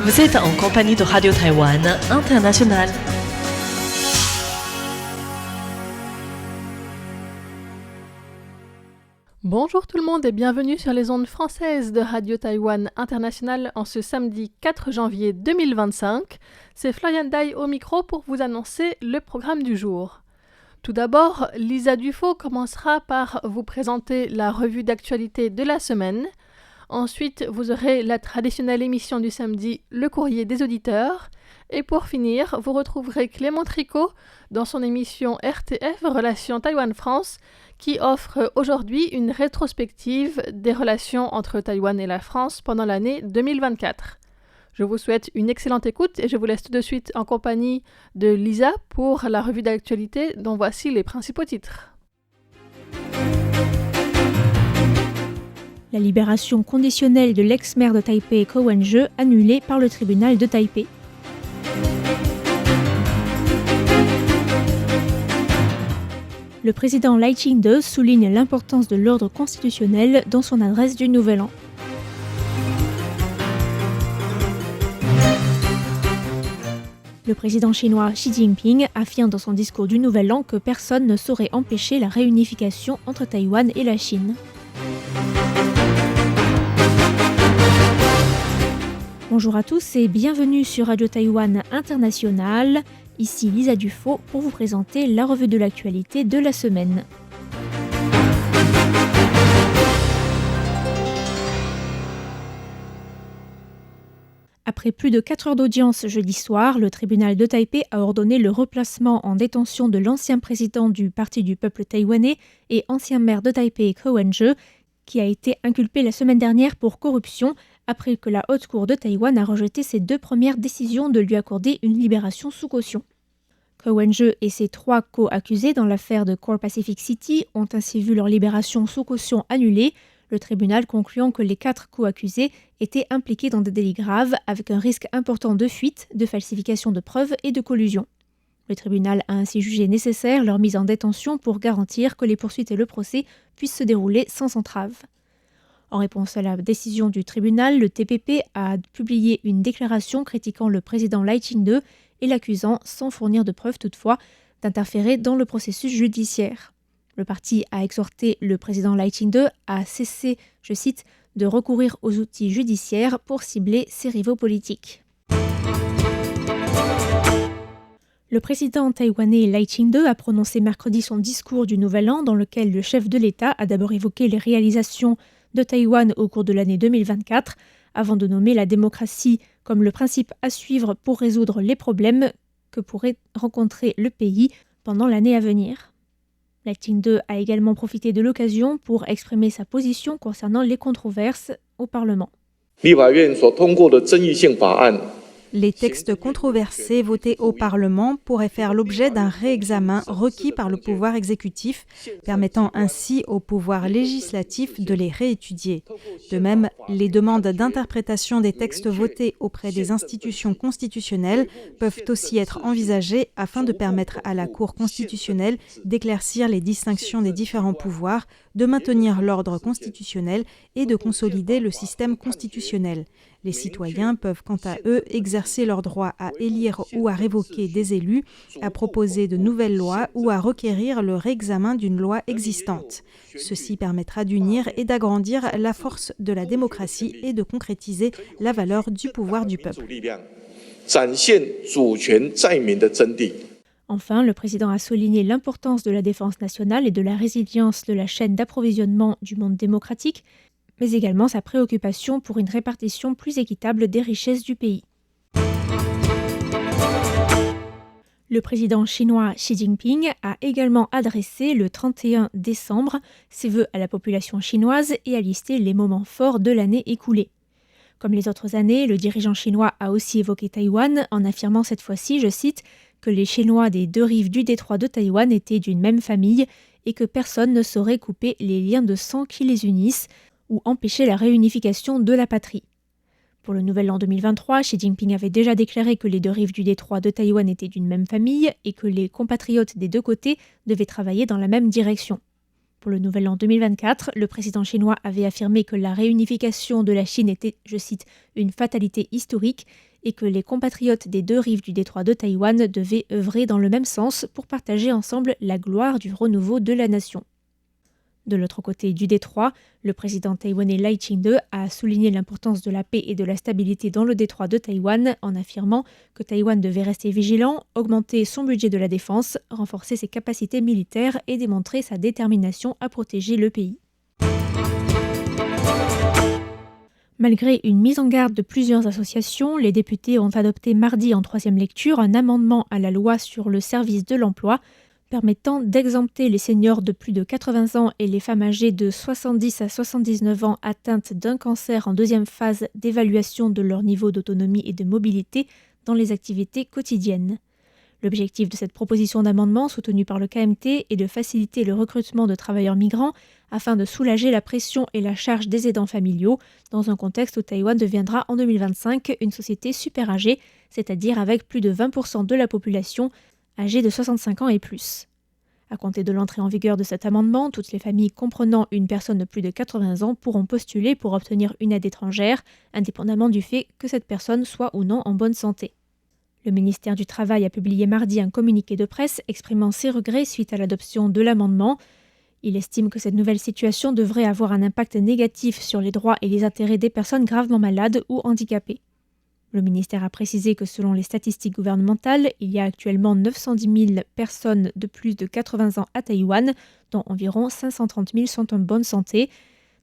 Vous êtes en compagnie de Radio Taïwan International. Bonjour tout le monde et bienvenue sur les ondes françaises de Radio Taïwan International en ce samedi 4 janvier 2025. C'est Florian Dai au micro pour vous annoncer le programme du jour. Tout d'abord, Lisa Dufaux commencera par vous présenter la revue d'actualité de la semaine. Ensuite, vous aurez la traditionnelle émission du samedi, le courrier des auditeurs. Et pour finir, vous retrouverez Clément Tricot dans son émission RTF Relations Taïwan-France qui offre aujourd'hui une rétrospective des relations entre Taïwan et la France pendant l'année 2024. Je vous souhaite une excellente écoute et je vous laisse tout de suite en compagnie de Lisa pour la revue d'actualité dont voici les principaux titres. La libération conditionnelle de l'ex-maire de Taipei Ko Wen-je annulée par le tribunal de Taipei. Le président Lai Ching-te souligne l'importance de l'ordre constitutionnel dans son adresse du Nouvel An. Le président chinois Xi Jinping affirme dans son discours du Nouvel An que personne ne saurait empêcher la réunification entre Taïwan et la Chine. Bonjour à tous et bienvenue sur Radio Taïwan International. Ici Lisa Dufaux pour vous présenter la revue de l'actualité de la semaine. Après plus de 4 heures d'audience jeudi soir, le tribunal de Taipei a ordonné le replacement en détention de l'ancien président du Parti du peuple taïwanais et ancien maire de Taipei Ko Wen-je, qui a été inculpé la semaine dernière pour corruption après que la Haute Cour de Taïwan a rejeté ses 2 premières décisions de lui accorder une libération sous caution. Ko Wen-je et ses 3 co-accusés dans l'affaire de Core Pacific City ont ainsi vu leur libération sous caution annulée, le tribunal concluant que les 4 co-accusés étaient impliqués dans des délits graves avec un risque important de fuite, de falsification de preuves et de collusion. Le tribunal a ainsi jugé nécessaire leur mise en détention pour garantir que les poursuites et le procès puissent se dérouler sans entrave. En réponse à la décision du tribunal, le TPP a publié une déclaration critiquant le président Lai Ching-te et l'accusant, sans fournir de preuves toutefois, d'interférer dans le processus judiciaire. Le parti a exhorté le président Lai Ching-te à cesser, je cite, de recourir aux outils judiciaires pour cibler ses rivaux politiques. Le président taïwanais Lai Ching-te a prononcé mercredi son discours du Nouvel An dans lequel le chef de l'État a d'abord évoqué les réalisations de Taïwan au cours de l'année 2024, avant de nommer la démocratie comme le principe à suivre pour résoudre les problèmes que pourrait rencontrer le pays pendant l'année à venir. Lai Ching-te a également profité de l'occasion pour exprimer sa position concernant les controverses au Parlement. Les textes controversés votés au Parlement pourraient faire l'objet d'un réexamen requis par le pouvoir exécutif, permettant ainsi au pouvoir législatif de les réétudier. De même, les demandes d'interprétation des textes votés auprès des institutions constitutionnelles peuvent aussi être envisagées afin de permettre à la Cour constitutionnelle d'éclaircir les distinctions des différents pouvoirs, de maintenir l'ordre constitutionnel et de consolider le système constitutionnel. Les citoyens peuvent quant à eux exercer leur droit à élire ou à révoquer des élus, à proposer de nouvelles lois ou à requérir le réexamen d'une loi existante. Ceci permettra d'unir et d'agrandir la force de la démocratie et de concrétiser la valeur du pouvoir du peuple. Enfin, le président a souligné l'importance de la défense nationale et de la résilience de la chaîne d'approvisionnement du monde démocratique, mais également sa préoccupation pour une répartition plus équitable des richesses du pays. Le président chinois Xi Jinping a également adressé le 31 décembre ses vœux à la population chinoise et a listé les moments forts de l'année écoulée. Comme les autres années, le dirigeant chinois a aussi évoqué Taïwan en affirmant cette fois-ci, je cite, que les Chinois des 2 rives du détroit de Taïwan étaient d'une même famille et que personne ne saurait couper les liens de sang qui les unissent ou empêcher la réunification de la patrie. Pour le Nouvel An 2023, Xi Jinping avait déjà déclaré que les 2 rives du détroit de Taïwan étaient d'une même famille et que les compatriotes des 2 côtés devaient travailler dans la même direction. Pour le nouvel an 2024, le président chinois avait affirmé que la réunification de la Chine était, je cite, une fatalité historique et que les compatriotes des deux rives du détroit de Taïwan devaient œuvrer dans le même sens pour partager ensemble la gloire du renouveau de la nation. De l'autre côté du détroit, le président taïwanais Lai Ching-te a souligné l'importance de la paix et de la stabilité dans le détroit de Taïwan en affirmant que Taïwan devait rester vigilant, augmenter son budget de la défense, renforcer ses capacités militaires et démontrer sa détermination à protéger le pays. Malgré une mise en garde de plusieurs associations, les députés ont adopté mardi en troisième lecture un amendement à la loi sur le service de l'emploi permettant d'exempter les seniors de plus de 80 ans et les femmes âgées de 70 à 79 ans atteintes d'un cancer en deuxième phase d'évaluation de leur niveau d'autonomie et de mobilité dans les activités quotidiennes. L'objectif de cette proposition d'amendement, soutenue par le KMT, est de faciliter le recrutement de travailleurs migrants afin de soulager la pression et la charge des aidants familiaux dans un contexte où Taïwan deviendra en 2025 une société super âgée, c'est-à-dire avec plus de 20% de la population âgée de 65 ans et plus. À compter de l'entrée en vigueur de cet amendement, toutes les familles comprenant une personne de plus de 80 ans pourront postuler pour obtenir une aide étrangère, indépendamment du fait que cette personne soit ou non en bonne santé. Le ministère du Travail a publié mardi un communiqué de presse exprimant ses regrets suite à l'adoption de l'amendement. Il estime que cette nouvelle situation devrait avoir un impact négatif sur les droits et les intérêts des personnes gravement malades ou handicapées. Le ministère a précisé que selon les statistiques gouvernementales, il y a actuellement 910 000 personnes de plus de 80 ans à Taïwan, dont environ 530 000 sont en bonne santé.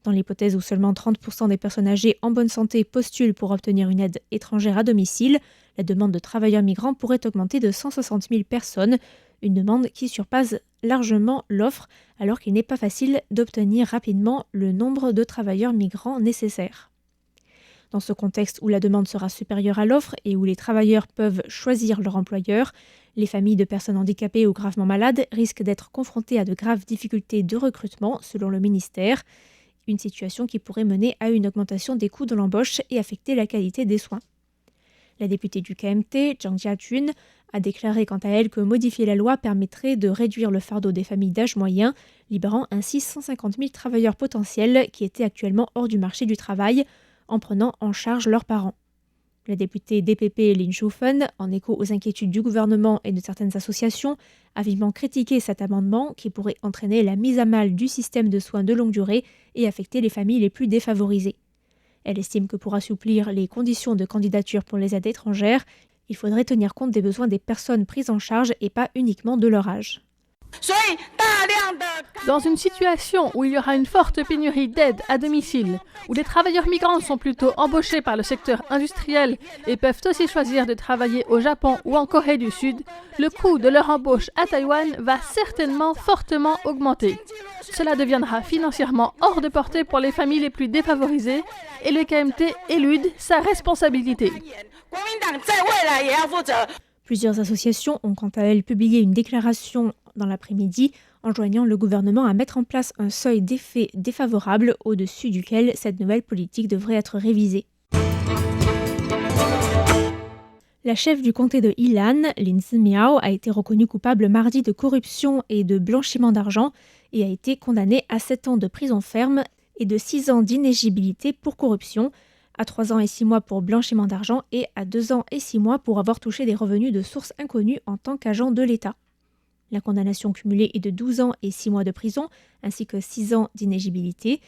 Dans l'hypothèse où seulement 30% des personnes âgées en bonne santé postulent pour obtenir une aide étrangère à domicile, la demande de travailleurs migrants pourrait augmenter de 160 000 personnes, une demande qui surpasse largement l'offre, alors qu'il n'est pas facile d'obtenir rapidement le nombre de travailleurs migrants nécessaires. Dans ce contexte où la demande sera supérieure à l'offre et où les travailleurs peuvent choisir leur employeur, les familles de personnes handicapées ou gravement malades risquent d'être confrontées à de graves difficultés de recrutement, selon le ministère, une situation qui pourrait mener à une augmentation des coûts de l'embauche et affecter la qualité des soins. La députée du KMT, Zhang Jiajun, a déclaré quant à elle que modifier la loi permettrait de réduire le fardeau des familles d'âge moyen, libérant ainsi 150 000 travailleurs potentiels qui étaient actuellement hors du marché du travail, en prenant en charge leurs parents. La députée DPP Lin Shufen, en écho aux inquiétudes du gouvernement et de certaines associations, a vivement critiqué cet amendement qui pourrait entraîner la mise à mal du système de soins de longue durée et affecter les familles les plus défavorisées. Elle estime que pour assouplir les conditions de candidature pour les aides étrangères, il faudrait tenir compte des besoins des personnes prises en charge et pas uniquement de leur âge. Dans une situation où il y aura une forte pénurie d'aide à domicile, où les travailleurs migrants sont plutôt embauchés par le secteur industriel et peuvent aussi choisir de travailler au Japon ou en Corée du Sud, le coût de leur embauche à Taïwan va certainement fortement augmenter. Cela deviendra financièrement hors de portée pour les familles les plus défavorisées et le KMT élude sa responsabilité. Plusieurs associations ont quant à elles publié une déclaration dans l'après-midi enjoignant le gouvernement à mettre en place un seuil d'effet défavorable au-dessus duquel cette nouvelle politique devrait être révisée. La chef du comté de Ilan, Lin Zimiao, a été reconnue coupable mardi de corruption et de blanchiment d'argent et a été condamnée à 7 ans de prison ferme et de 6 ans d'inéligibilité pour corruption, à 3 ans et 6 mois pour blanchiment d'argent et à 2 ans et 6 mois pour avoir touché des revenus de sources inconnues en tant qu'agent de l'État. La condamnation cumulée est de 12 ans et 6 mois de prison, ainsi que 6 ans d'inéligibilité.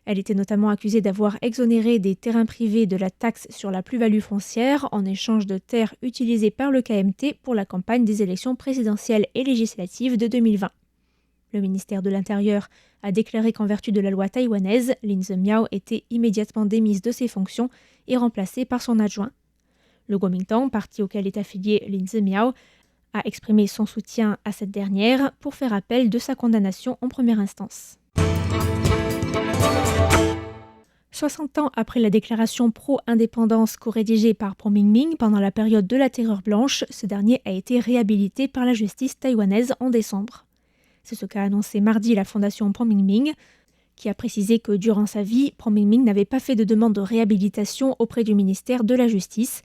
Elle était notamment accusée d'avoir exonéré des terrains privés de la taxe sur la plus-value foncière en échange de terres utilisées par le KMT pour la campagne des élections présidentielles et législatives de 2020. Le ministère de l'Intérieur a déclaré qu'en vertu de la loi taïwanaise, Lin Zimiao était immédiatement démise de ses fonctions et remplacée par son adjoint. Le Kuomintang, parti auquel est affilié Lin Zimiao, a exprimé son soutien à cette dernière pour faire appel de sa condamnation en première instance. 60 ans après la déclaration pro-indépendance co-rédigée par Pham Minh Minh pendant la période de la Terreur blanche, ce dernier a été réhabilité par la justice taïwanaise en décembre. C'est ce qu'a annoncé mardi la fondation Pham Minh Minh, qui a précisé que durant sa vie, Pham Minh Minh n'avait pas fait de demande de réhabilitation auprès du ministère de la Justice.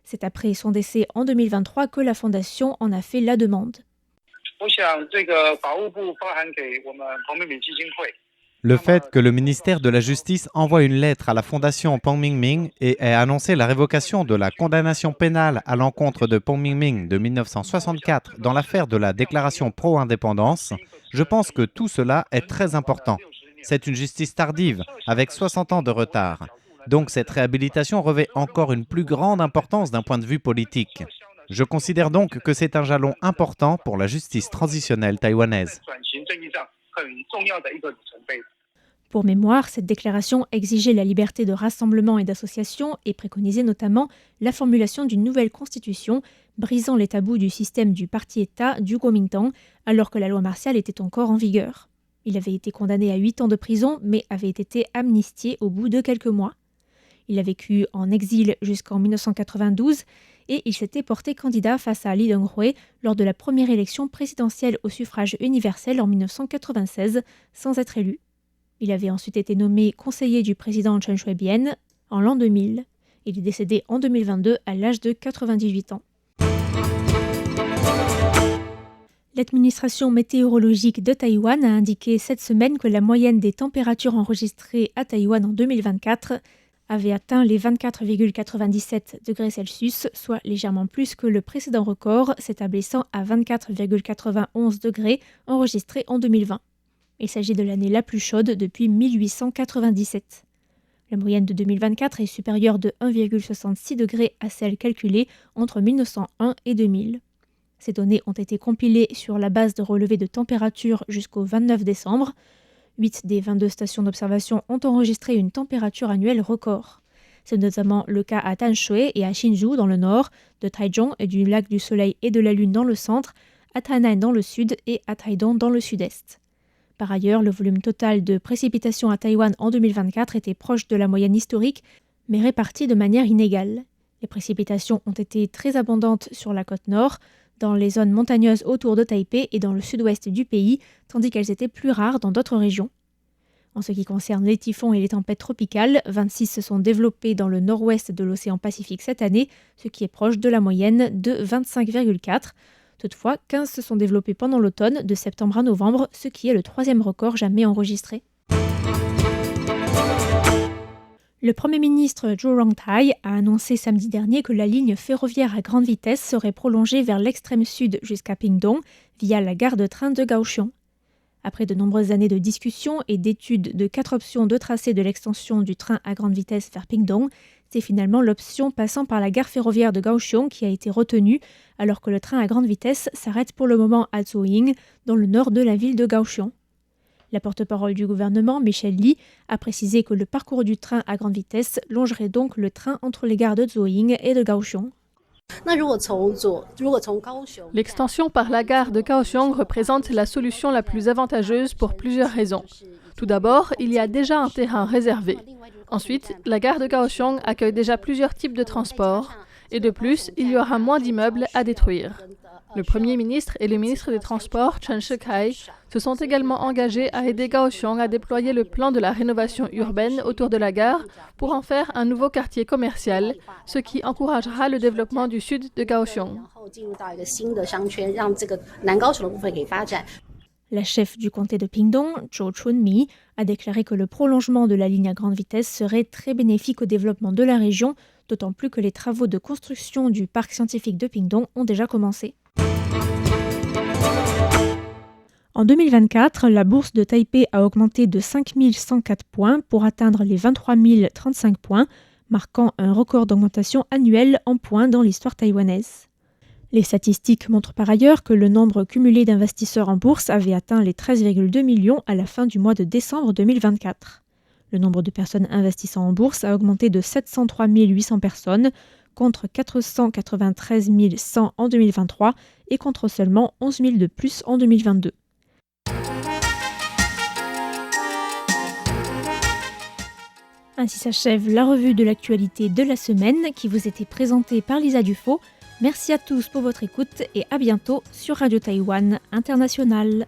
C'est après son décès en 2023 que la fondation en a fait la demande. Le fait que le ministère de la Justice envoie une lettre à la fondation Peng Mingming et ait annoncé la révocation de la condamnation pénale à l'encontre de Peng Mingming de 1964 dans l'affaire de la déclaration pro-indépendance, je pense que tout cela est très important. C'est une justice tardive, avec 60 ans de retard. Donc cette réhabilitation revêt encore une plus grande importance d'un point de vue politique. Je considère donc que c'est un jalon important pour la justice transitionnelle taïwanaise. Pour mémoire, cette déclaration exigeait la liberté de rassemblement et d'association et préconisait notamment la formulation d'une nouvelle constitution brisant les tabous du système du parti-État du Kuomintang alors que la loi martiale était encore en vigueur. Il avait été condamné à 8 ans de prison mais avait été amnistié au bout de quelques mois. Il a vécu en exil jusqu'en 1992 et il s'était porté candidat face à Lee Teng-hui lors de la première élection présidentielle au suffrage universel en 1996 sans être élu. Il avait ensuite été nommé conseiller du président Chen Shui-bian en l'an 2000. Il est décédé en 2022 à l'âge de 98 ans. L'administration météorologique de Taïwan a indiqué cette semaine que la moyenne des températures enregistrées à Taïwan en 2024 avait atteint les 24,97 degrés Celsius, soit légèrement plus que le précédent record, s'établissant à 24,91 degrés enregistré en 2020. Il s'agit de l'année la plus chaude depuis 1897. La moyenne de 2024 est supérieure de 1,66 degrés à celle calculée entre 1901 et 2000. Ces données ont été compilées sur la base de relevés de température jusqu'au 29 décembre. 8 des 22 stations d'observation ont enregistré une température annuelle record. C'est notamment le cas à Tanshui et à Hsinchu dans le nord, de Taichung et du lac du Soleil et de la Lune dans le centre, à Tainan dans le sud et à Taidong dans le sud-est. Par ailleurs, le volume total de précipitations à Taïwan en 2024 était proche de la moyenne historique, mais réparti de manière inégale. Les précipitations ont été très abondantes sur la côte nord, dans les zones montagneuses autour de Taipei et dans le sud-ouest du pays, tandis qu'elles étaient plus rares dans d'autres régions. En ce qui concerne les typhons et les tempêtes tropicales, 26 se sont développés dans le nord-ouest de l'océan Pacifique cette année, ce qui est proche de la moyenne de 25,4. Toutefois, 15 se sont développés pendant l'automne, de septembre à novembre, ce qui est le 3e record jamais enregistré. Le Premier ministre Zhou Rongtai a annoncé samedi dernier que la ligne ferroviaire à grande vitesse serait prolongée vers l'extrême sud jusqu'à Pingdong via la gare de train de Kaohsiung. Après de nombreuses années de discussions et d'études de 4 options de tracé de l'extension du train à grande vitesse vers Pingdong, c'est finalement l'option passant par la gare ferroviaire de Kaohsiung qui a été retenue, alors que le train à grande vitesse s'arrête pour le moment à Zhuoying, dans le nord de la ville de Kaohsiung. La porte-parole du gouvernement, Michelle Lee, a précisé que le parcours du train à grande vitesse longerait donc le train entre les gares de Zhuoying et de Kaohsiung. L'extension par la gare de Kaohsiung représente la solution la plus avantageuse pour plusieurs raisons. Tout d'abord, il y a déjà un terrain réservé. Ensuite, la gare de Kaohsiung accueille déjà plusieurs types de transports. Et de plus, il y aura moins d'immeubles à détruire. Le Premier ministre et le ministre des Transports, Chen Shih-kai, se sont également engagés à aider Kaohsiung à déployer le plan de la rénovation urbaine autour de la gare pour en faire un nouveau quartier commercial, ce qui encouragera le développement du sud de Kaohsiung. La chef du comté de Pingdong, Zhou Chunmi, a déclaré que le prolongement de la ligne à grande vitesse serait très bénéfique au développement de la région, d'autant plus que les travaux de construction du parc scientifique de Pingdong ont déjà commencé. En 2024, la bourse de Taipei a augmenté de 5 104 points pour atteindre les 23 035 points, marquant un record d'augmentation annuelle en points dans l'histoire taïwanaise. Les statistiques montrent par ailleurs que le nombre cumulé d'investisseurs en bourse avait atteint les 13,2 millions à la fin du mois de décembre 2024. Le nombre de personnes investissant en bourse a augmenté de 703 800 personnes, contre 493 100 en 2023 et contre seulement 11 000 de plus en 2022. Ainsi s'achève la revue de l'actualité de la semaine qui vous était présentée par Lisa Dufaux. Merci à tous pour votre écoute et à bientôt sur Radio Taïwan International.